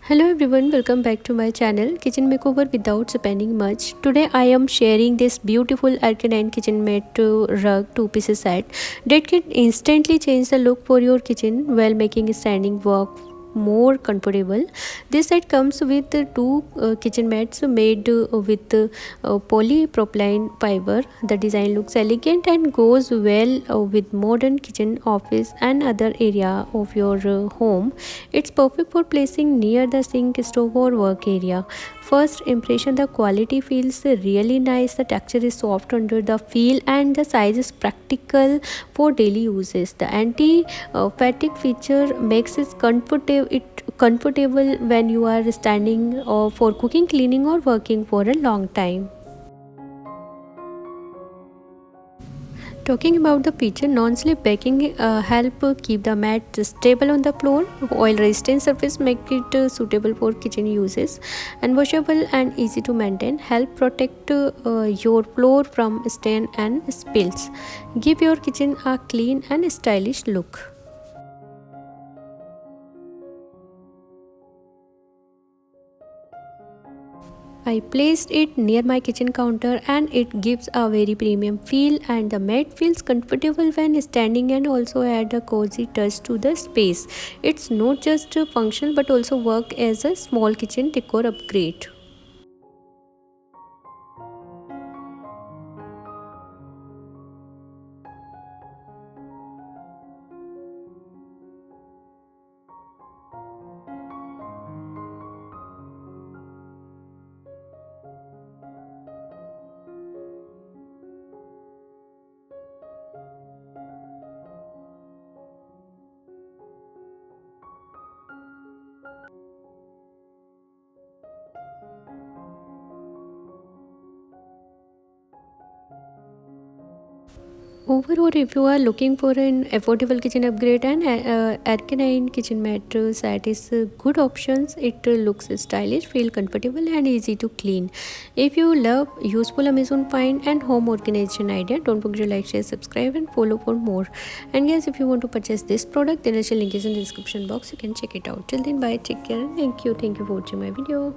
Hello everyone, welcome back to my channel Kitchen Makeover without spending much. Today I am sharing this beautiful Arcanine Kitchen Mat Rug 2-piece set that can instantly change the look for your kitchen while making standing work more comfortable. This set comes with two kitchen mats made with polypropylene fiber. The design looks elegant and goes well with modern kitchen, office and other area of your home. It's perfect for placing near the sink, stove or work area. First impression, the quality feels really nice. The texture is soft under the feel and the size is practical for daily uses. The anti-fatigue feature makes it comfortable when you are standing for cooking, cleaning or working for a long time. Talking about the feature, non-slip backing help keep the mat stable on the floor. Oil resistant surface make it suitable for kitchen uses, and washable and easy to maintain. Help protect your floor from stain and spills. Give your kitchen a clean and stylish look. I placed it near my kitchen counter and it gives a very premium feel, and the mat feels comfortable when standing and also add a cozy touch to the space. It's not just functional but also work as a small kitchen decor upgrade. Overall, if you are looking for an affordable kitchen upgrade, and Arcanine Kitchen Mat set is good options. It looks stylish, feel comfortable and easy to clean. If you love useful Amazon find and home organization idea, don't forget to like, share, subscribe and follow for more. And yes, if you want to purchase this product, then the link is in the description box. You can check it out. Till then, bye, take care and thank you for watching my video.